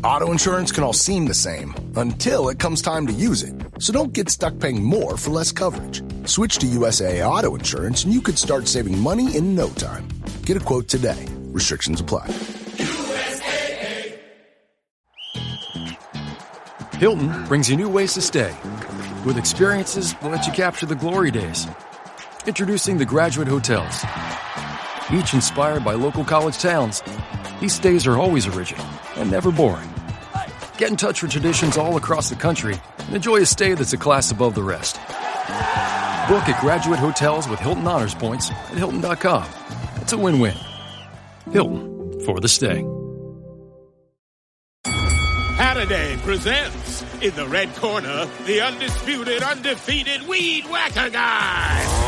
Auto insurance can all seem the same until it comes time to use it. So don't get stuck paying more for less coverage. Switch to USAA Auto Insurance and you could start saving money in no time. Get a quote today. Restrictions apply. USAA. Hilton brings you new ways to stay. With experiences that let you capture the glory days. Introducing the Graduate Hotels. Each inspired by local college towns, these stays are always original and never boring. Get in touch with traditions all across the country and enjoy a stay that's a class above the rest. Book at Graduate Hotels with Hilton Honors Points at Hilton.com. It's a win-win. Hilton, for the stay. Halliday presents, in the red corner, the undisputed, undefeated Weed Whacker Guy.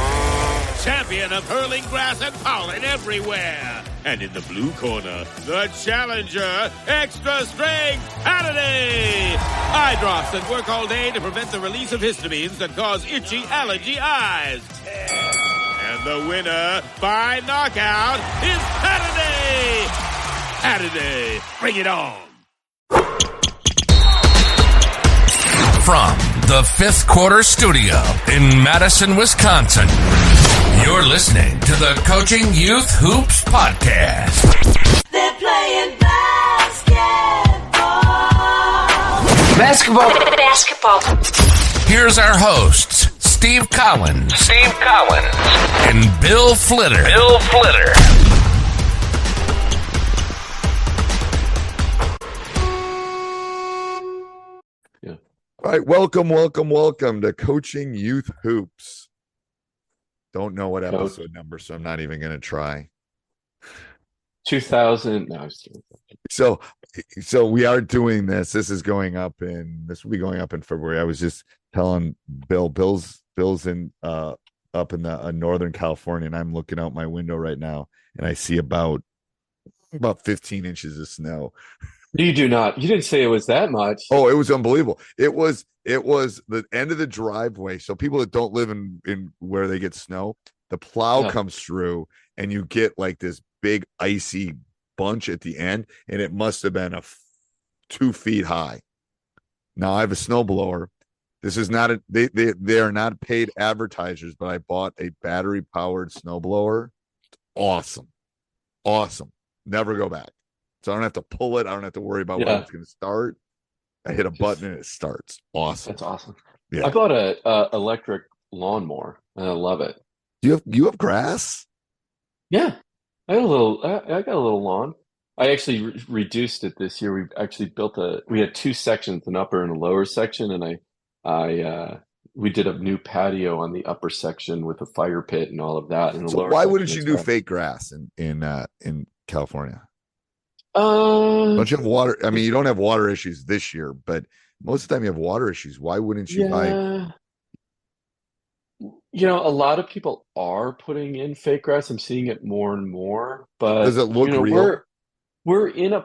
Champion of hurling grass and pollen everywhere. And in the blue corner, the challenger, extra strength Halliday. Eye drops that work all day to prevent the release of histamines that cause itchy allergy eyes. And the winner by knockout is Halliday. Halliday, bring it on. From the Fifth Quarter Studio in Madison, Wisconsin, you're listening to the Coaching Youth Hoops Podcast. They're playing basketball. Here's our hosts, Steve Collins, and Bill Flitter. All right, welcome to Coaching Youth Hoops. Don't know what episode number, so I'm not even going to try. 2000. No, so we are doing this. This will be going up in February. I was just telling Bill's in up in the Northern California, and I'm looking out my window right now, and I see about 15 inches of snow. You do not. You didn't say it was that much. Oh, it was unbelievable. It was the end of the driveway. So people that don't live in where they get snow, the plow comes through and you get like this big icy bunch at the end, and it must have been 2 feet high. Now I have a snowblower. This is not they are not paid advertisers, but I bought a battery powered snowblower. Awesome. Never go back. So I don't have to pull it. I don't have to worry about when it's going to start. I hit a button and it starts. Awesome. That's awesome. Yeah. I bought a electric lawnmower and I love it. You have grass? Yeah, I got a little lawn. I actually reduced it this year. We've actually we had 2 sections, an upper and a lower section, and we did a new patio on the upper section with a fire pit and all of that. And so why wouldn't you do fake grass in California? Don't you have water? I mean, you don't have water issues this year, but most of the time you have water issues. Why wouldn't you buy? You know, a lot of people are putting in fake grass. I'm seeing it more and more, but does it look real? We're in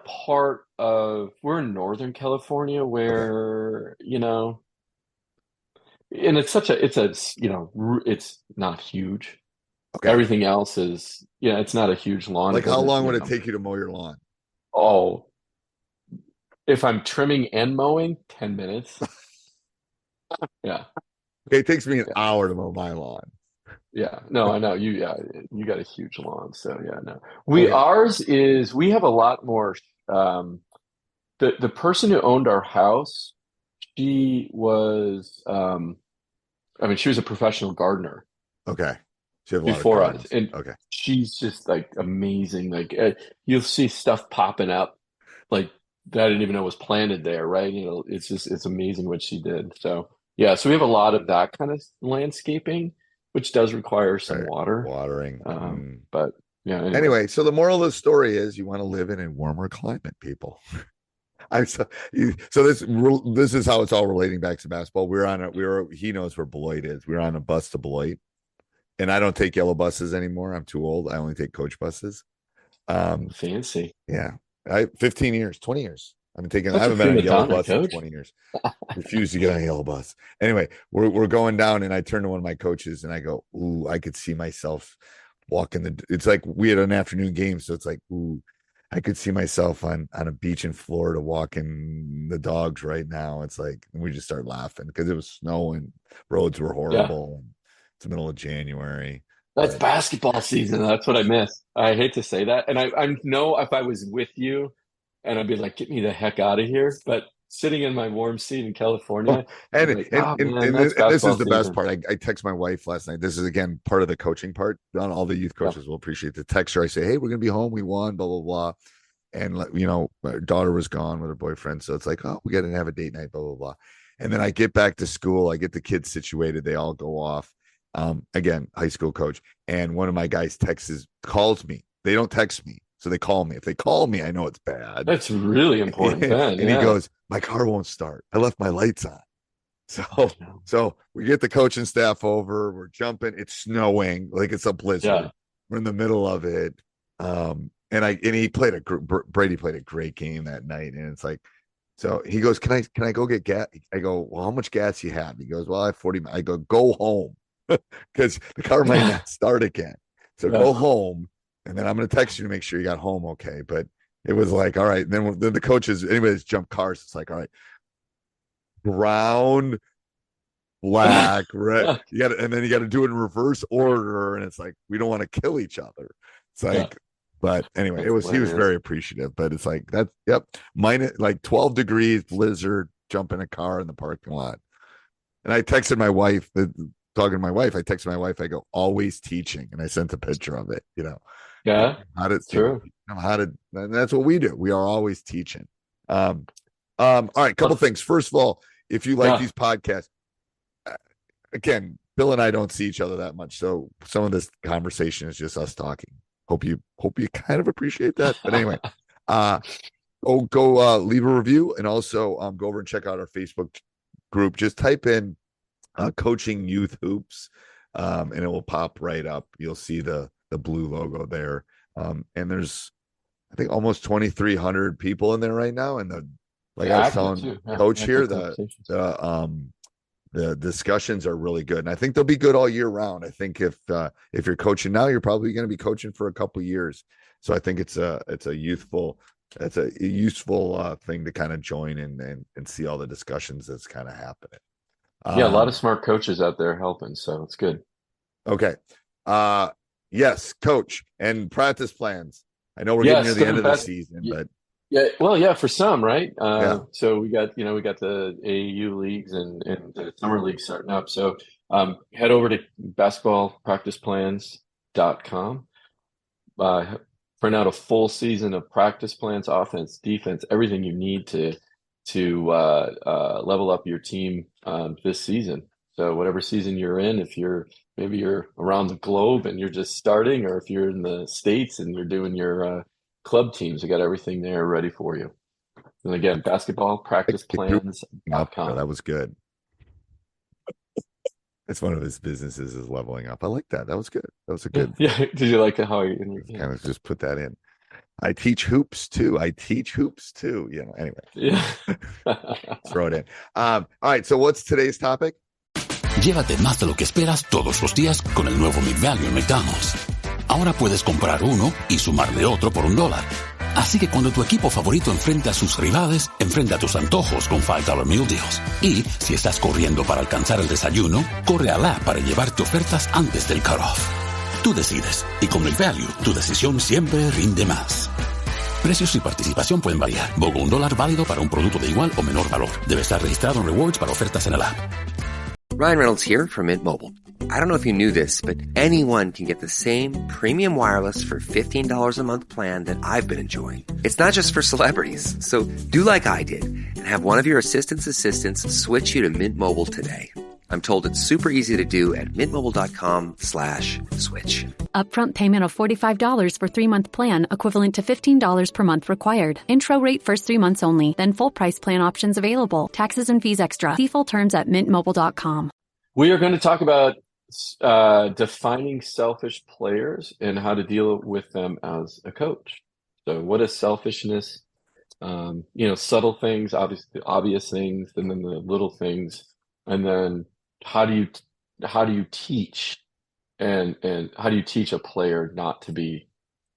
we're in Northern California where, and it's not huge. Okay. Everything else is, it's not a huge lawn. Like how long would it take you to mow your lawn? Oh, if I'm trimming and mowing, 10 minutes. Yeah. Okay, it takes me an hour to mow my lawn. Yeah. No, I know. You got a huge lawn. So yeah, no. Ours is, we have a lot more the person who owned our house, she was she was a professional gardener. Okay. Before us, and she's just like amazing. Like you'll see stuff popping up like that I didn't even know was planted there, right? It's amazing what she did. So yeah, so we have a lot of that kind of landscaping, which does require some watering. But yeah. Anyway, so the moral of the story is you want to live in a warmer climate, people. So this is how it's all relating back to basketball. He knows where Beloit is. We were on a bus to Beloit. And I don't take yellow buses anymore. I'm too old. I only take coach buses. Fancy. Yeah. 15 years, 20 years. I haven't been on a yellow bus in 20 years. Refuse to get on a yellow bus. Anyway, we're going down and I turn to one of my coaches and I go, ooh, I could see myself walking it's like we had an afternoon game. So it's like, ooh, I could see myself on a beach in Florida walking the dogs right now. It's like we just start laughing because it was snowing, roads were horrible. And it's the middle of January. That's basketball season. That's what I miss. I hate to say that. And I know if I was with you and I'd be like, get me the heck out of here. But sitting in my warm seat in California, and this is the season. best part. I text my wife last night. This is again part of the coaching part. Not all the youth coaches will appreciate the text her. I say, hey, we're gonna be home. We won, blah, blah, blah. And my daughter was gone with her boyfriend. So it's like, oh, we gotta have a date night, blah, blah, blah. And then I get back to school, I get the kids situated, they all go off. Again, high school coach. And one of my guys calls me. They don't text me. So they call me. If they call me, I know it's bad. That's really important. And he goes, my car won't start. I left my lights on. So we get the coaching staff over. We're jumping. It's snowing. Like it's a blizzard. Yeah. We're in the middle of it. And he played Brady played a great game that night. And it's like, so he goes, can I go get gas? I go, well, how much gas do you have? He goes, well, I have 40. I go, go home because the car might not start again. So go home. And then I'm going to text you to make sure you got home okay. But it was like, all right. Then the coaches, anyways, jump cars. It's like, all right, brown, black, red. And then you got to do it in reverse order. And it's like, we don't want to kill each other. It's like, but anyway, he was very appreciative. But it's like minus like 12 degrees, blizzard, jump in a car in the parking lot. And I texted my wife. Talking to my wife, I texted my wife. I go, always teaching, and I sent a picture of it. Yeah, true. And that's what we do. We are always teaching. All right, couple things. First of all, if you like these podcasts, again, Bill and I don't see each other that much, so some of this conversation is just us talking. Hope you kind of appreciate that. But anyway, go leave a review, and also go over and check out our Facebook group. Just type in Coaching Youth Hoops, and it will pop right up. You'll see the blue logo there. And there's, I think, almost 2,300 people in there right now. And I was telling Coach here, the discussions are really good, and I think they'll be good all year round. I think if you're coaching now, you're probably going to be coaching for a couple years. So I think it's a useful thing to kind of join and see all the discussions that's kind of happening. A lot of smart coaches out there helping, so it's good. Okay. Yes, coach, and practice plans. I know we're getting near the end of the season, but for some, right? So we got the AAU leagues and the summer leagues starting up. So head over to basketballpracticeplans.com. Print out a full season of practice plans, offense, defense, everything you need to level up your team this season. So whatever season you're in, if you're around the globe and you're just starting, or if you're in the States and you're doing your club teams, you got everything there ready for you. And again, basketballpracticeplans.com. That was good. It's one of his businesses is leveling up. I like that. That was good. That was a good. Yeah. Did you like how you kind of just put that in? I teach hoops too. Anyway. Yeah. Throw it in. All right. So what's today's topic? Llévate más de lo que esperas todos los días con el nuevo McValue en McDonald's. Ahora puedes comprar uno y sumarle otro por $1. Así que cuando tu equipo favorito enfrenta a sus rivales, enfrenta tus antojos con $5 Meal Deals. Y si estás corriendo para alcanzar el desayuno, corre al app para llevarte ofertas antes del cutoff. Tú decides, y con McValue, tu decisión siempre rinde más. Precios y participación pueden variar. BOGO $1 válido para un producto de igual o menor valor. Debe estar registrado en Rewards para ofertas en el app. Ryan Reynolds here from Mint Mobile. I don't know if you knew this, but anyone can get the same premium wireless for $15 a month plan that I've been enjoying. It's not just for celebrities. So do like I did and have one of your assistants switch you to Mint Mobile today. I'm told it's super easy to do at mintmobile.com/switch. Upfront payment of $45 for 3-month plan, equivalent to $15 per month required. Intro rate first 3 months only, then full price plan options available. Taxes and fees extra. See full terms at mintmobile.com. We are going to talk about defining selfish players and how to deal with them as a coach. So what is selfishness? Subtle things, obvious things, and then the little things. And then how do you teach and how do you teach a player not to be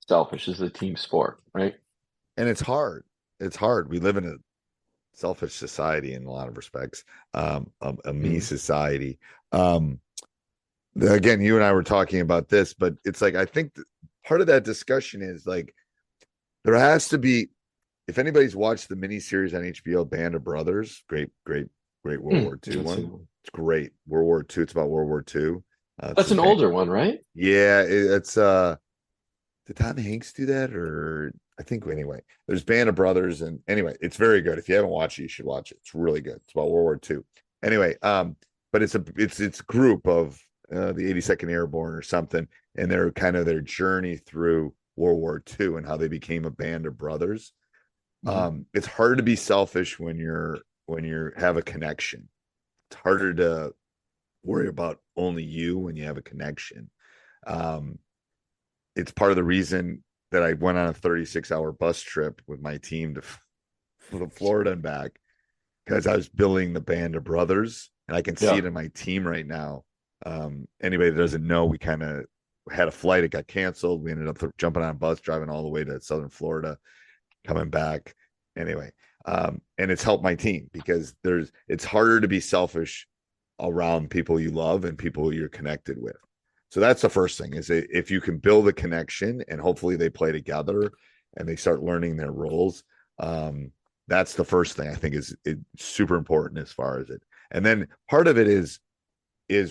selfish? This is a team sport, right? And it's hard. It's hard. We live in a selfish society in a lot of respects, a me society. Again, you and I were talking about this, but it's like, I think part of that discussion is like, there has to be, if anybody's watched the miniseries on HBO, Band of Brothers, great World War II one. It's great. World War II. It's about World War II. That's an older one, right? Yeah. It's, did Tom Hanks do that? Or I think, anyway, there's Band of Brothers. And anyway, it's very good. If you haven't watched it, you should watch it. It's really good. It's about World War II. Anyway, but it's a group of the 82nd Airborne or something, and they're kind of their journey through World War II and how they became a band of brothers. It's hard to be selfish when you have a connection. It's harder to worry about only you when you have a connection. It's part of the reason that I went on a 36-hour bus trip with my team to Florida and back, because I was building the band of brothers, and I can see it in my team right now. Anybody that doesn't know, we kind of had a flight, it got canceled. We ended up jumping on a bus, driving all the way to Southern Florida, coming back. Anyway, and it's helped my team, because it's harder to be selfish around people you love and people you're connected with. So that's the first thing, is if you can build a connection and hopefully they play together and they start learning their roles. That's the first thing I think is super important as far as it. And then part of it is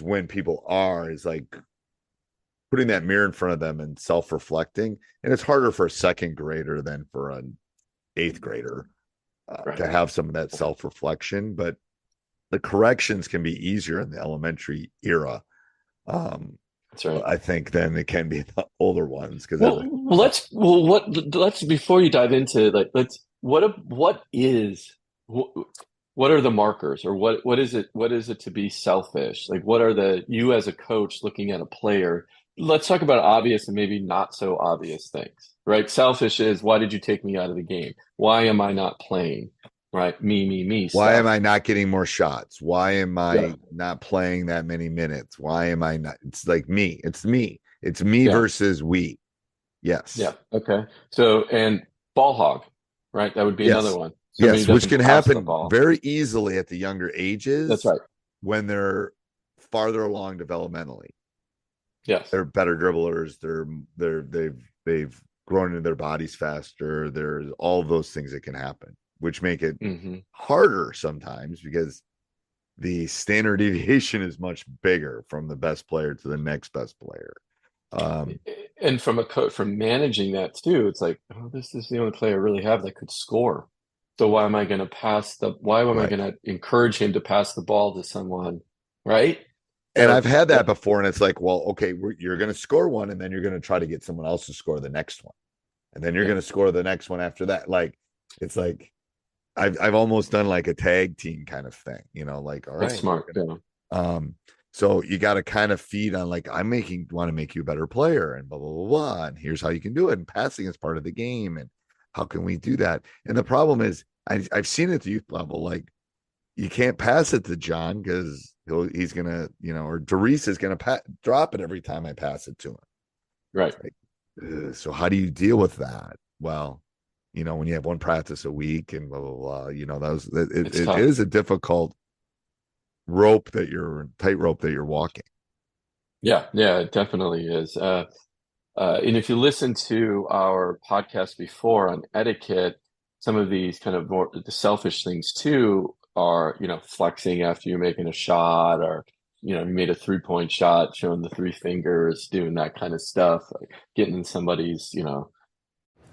when people is like putting that mirror in front of them and self-reflecting. And it's harder for a second grader than for an eighth grader to have some of that self-reflection, but the corrections can be easier in the elementary era. That's right. I think than it can be the older ones. Because let's before you dive into what are the markers, or what is it to be selfish? Like, what are you as a coach looking at a player? Let's talk about obvious and maybe not so obvious things, right? Selfish is, why did you take me out of the game? Why am I not playing? Right? Me. Why am I not getting more shots? Why am I not playing that many minutes? Why am I not? It's like me. It's me versus we. Yes. Yeah. Okay. So, and ball hog, right? That would be another one. Yes, which can happen very easily at the younger ages. That's right. When they're farther along developmentally. Yes. They're better dribblers. They've grown into their bodies faster. There's all of those things that can happen, which make it harder sometimes, because the standard deviation is much bigger from the best player to the next best player. And from a coach, from managing that too, it's like, this is the only player I really have that could score. So why am I going to I going to encourage him to pass the ball to someone? Right. And I've had that before, and it's like, well, okay, you're going to score one, and then you're going to try to get someone else to score the next one. And then you're going to score the next one after that. Like, it's like, I've almost done like a tag team kind of thing, like, all right. That's smart. So you got to kind of feed on, like, want to make you a better player, and blah, blah, blah, blah. And here's how you can do it. And passing is part of the game. And how can we do that? And the problem is, I've seen it at the youth level, like, you can't pass it to John because he's going to, or Doris is going to drop it every time I pass it to him. Right. Like, so how do you deal with that? Well, when you have one practice a week and blah, blah, blah, it is a difficult tightrope that you're walking. Yeah, it definitely is. And if you listen to our podcast before on etiquette, some of these kind of more the selfish things too are, flexing after you're making a shot, or, you made a 3-point shot, showing the 3 fingers, doing that kind of stuff, like getting in somebody's,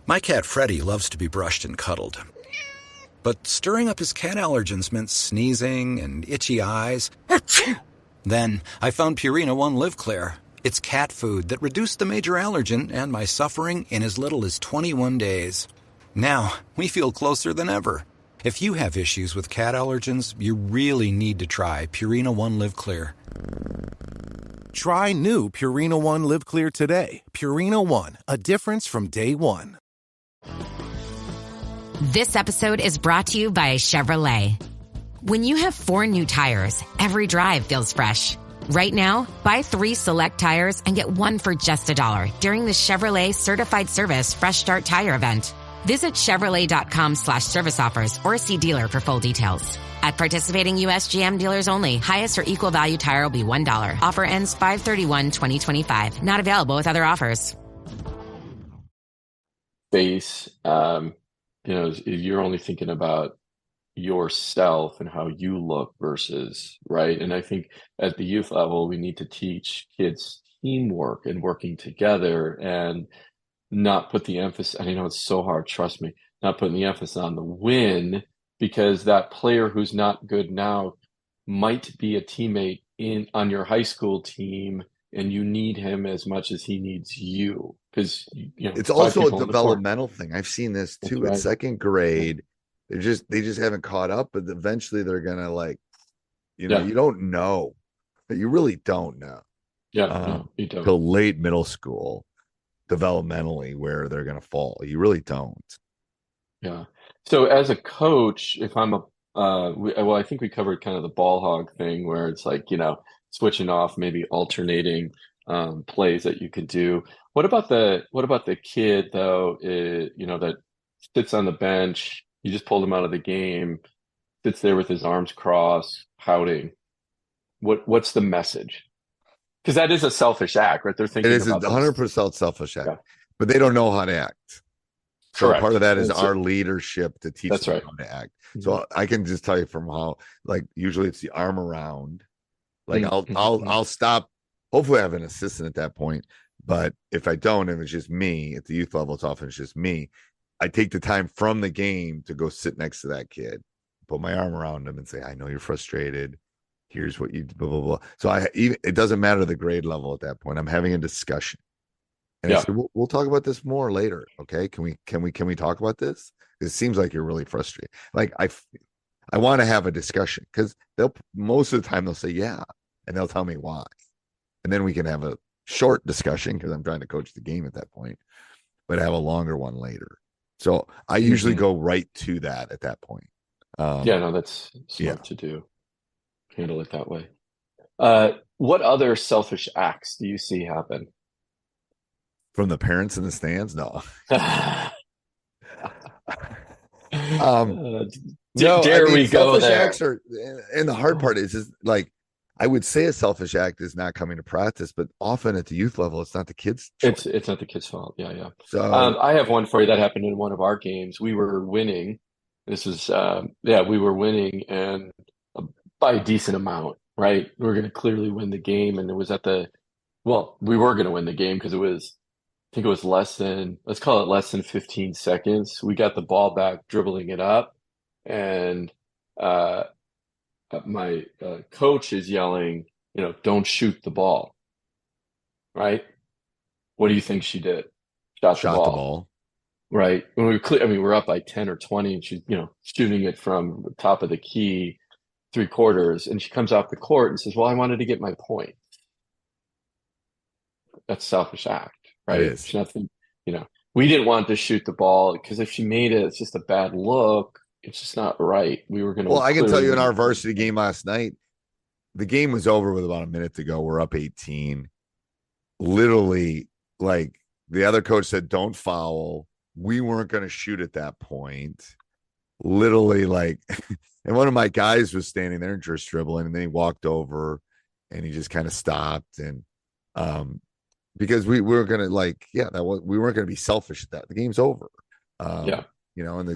My cat Freddie loves to be brushed and cuddled. But stirring up his cat allergens meant sneezing and itchy eyes. Then I found Purina One Live Clear. It's cat food that reduced the major allergen and my suffering in as little as 21 days. Now, we feel closer than ever. If you have issues with cat allergens, you really need to try Purina One Live Clear. Try new Purina One Live Clear today. Purina One, a difference from day one. This episode is brought to you by Chevrolet. When you have 4 new tires, every drive feels fresh. Right now, buy 3 select tires and get 1 for just $1 during the Chevrolet Certified Service Fresh Start Tire event. Visit Chevrolet.com/service offers or see dealer for full details. At participating U.S. GM dealers only. Highest or equal value tire will be $1. Offer ends 5/31/2025. Not available with other offers. Face, you're only thinking about yourself and how you look versus, right? And I think at the youth level, we need to teach kids teamwork and working together and not put the emphasis, and I know it's so hard, trust me, not putting the emphasis on the win, because that player who's not good now might be a teammate on your high school team, and you need him as much as he needs you. Because it's also a developmental thing. I've seen this too. At second grade, they just haven't caught up, but eventually they're gonna you don't know. You really don't know. No, you don't. Till late middle school, developmentally, where they're gonna fall. You really don't. Yeah. So as a coach, if I'm I think we covered kind of the ball hog thing where it's switching off, maybe alternating plays that you could do. What about the kid though, that sits on the bench, you just pulled him out of the game, sits there with his arms crossed, pouting. What's the message? Because that is a selfish act, right? They're thinking it is about 100% selfish act, but they don't know how to act. So Correct. Part of that is our leadership to teach them right. how to act. So I can just tell you from how, usually it's the arm around. I'll stop. Hopefully I have an assistant at that point. But if I don't, and it's just me at the youth level, it's often just me. I take the time from the game to go sit next to that kid, put my arm around him and say, I know you're frustrated. Here's what you blah, blah, blah. So it doesn't matter the grade level at that point. I'm having a discussion. And I said, we'll talk about this more later. Okay. Can we talk about this? It seems like you're really frustrated. I want to have a discussion because most of the time they'll say, yeah. And they'll tell me why. And then we can have a short discussion because I'm trying to coach the game at that point, but have a longer one later. So I usually go right to that at that point. That's smart to do. Handle it that way. What other selfish acts do you see happen? From the parents in the stands? No. Dare we go there? Acts and the hard part is I would say a selfish act is not coming to practice, but often at the youth level, it's not the kids' choice. It's not the kids' fault. Yeah. So I have one for you that happened in one of our games. We were winning. This is we were winning and by a decent amount, right? We were going to clearly win the game, and it was we were going to win the game because I think it was less than 15 seconds. We got the ball back, dribbling it up, and my coach is yelling, don't shoot the ball. Right? What do you think she did? Shot the ball. Right. When we're up by 10 or 20, and she's, shooting it from the top of the key, 3/4, and she comes off the court and says, well, I wanted to get my point. That's selfish act, right? It is. It's nothing, we didn't want to shoot the ball because if she made it, it's just a bad look. It's just not right. We were going to. Well, I can tell you in our varsity game last night, the game was over with about a minute to go. We're up 18. Literally, the other coach said, don't foul. We weren't going to shoot at that point. Literally, and one of my guys was standing there and just dribbling, and then he walked over and he just kind of stopped. And because we were going to we weren't going to be selfish at that. The game's over. And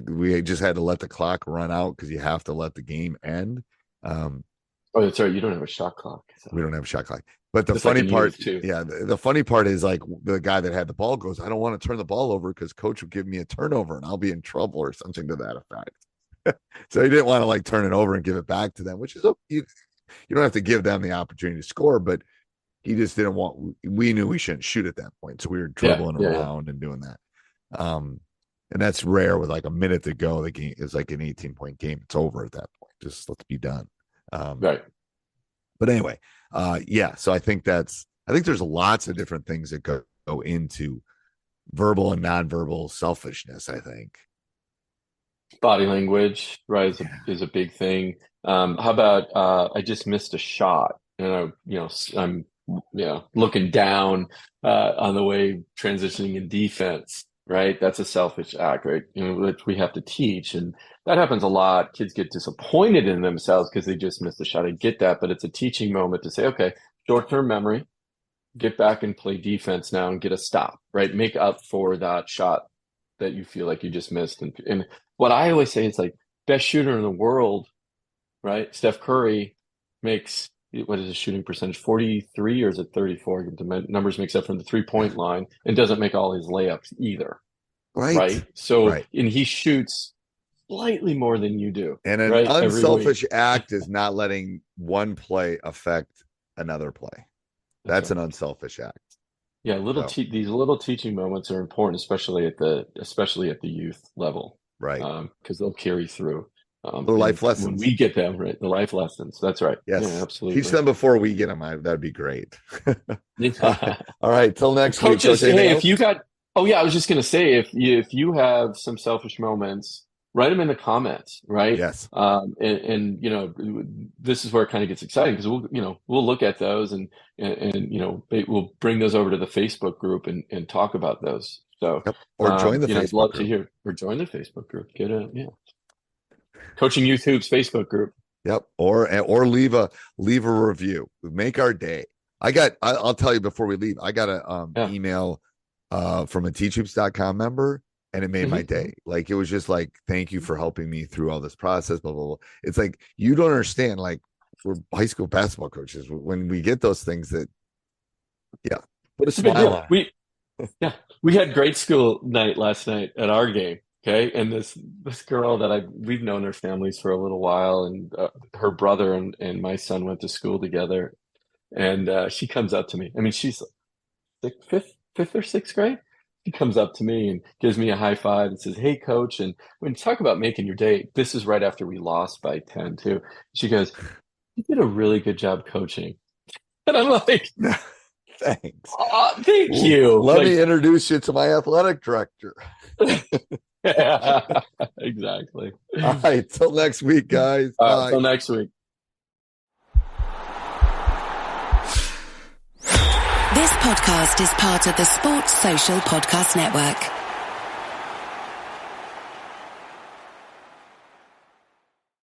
we just had to let the clock run out because you have to let the game end. That's right. You don't have a shot clock. So. We don't have a shot clock. But the funny part, the funny part is the guy that had the ball goes, I don't want to turn the ball over because coach will give me a turnover and I'll be in trouble or something to that effect. So he didn't want to turn it over and give it back to them, which is you don't have to give them the opportunity to score, but he just didn't want. We knew we shouldn't shoot at that point, so we were dribbling around and doing that. And that's rare with a minute to go. The game is an 18-point game. It's over at that point. Just let's be done. Right. But anyway, so I think there's lots of different things that go into verbal and nonverbal selfishness, I think. Body language, right, is a big thing. How about I just missed a shot, and I'm looking down on the way transitioning in defense. right? That's a selfish act, right? Which we have to teach. And that happens a lot. Kids get disappointed in themselves because they just missed a shot. I get that, but it's a teaching moment to say, okay, short-term memory, get back and play defense now and get a stop, right? Make up for that shot that you feel like you just missed. And what I always say is like, best shooter in the world, right? Steph Curry makes, what is his shooting percentage? 43 or is it 34? The numbers mix up from the 3-point line and doesn't make all his layups either. Right. So, and he shoots slightly more than you do. And an unselfish act is not letting one play affect another play. That's an unselfish act. Yeah, these little teaching moments are important, especially at the youth level, right? Because they'll carry through. The life lessons when we get them, right? The life lessons. That's right. Yes, yeah, absolutely. Teach them before we get them. That'd be great. All right, till next week. Coaches, hey, if you got, I was just gonna say, if you have some selfish moments, write them in the comments, right? Yes. And this is where it kind of gets exciting because we'll look at those and we'll bring those over to the Facebook group and talk about those. So or join the Facebook I'd love group. to hear, or join the Facebook group. Coaching Youth Hoops Facebook group. Yep. Or leave a review. Make our day. I'll tell you before we leave. I got an email from a teachhoops.com member. And it made my day. Like, it was just like, thank you for helping me through all this process, blah, blah, blah. It's like, you don't understand, like, we're high school basketball coaches. When we get those things that, put a smile on. We had grade school night last night at our game. Okay. And this girl that we've known her families for a little while, and her brother and my son went to school together. And she comes up to me. I mean, she's fifth or sixth grade. He comes up to me and gives me a high five and says, "Hey, coach." And when you talk about making your day, this is right after we lost by 10 too. She goes, "You did a really good job coaching." And I'm like, thanks. Thank you. Let me introduce you to my athletic director. Yeah, exactly. All right. Till next week, guys. Bye. Till next week. This podcast is part of the Sports Social Podcast Network.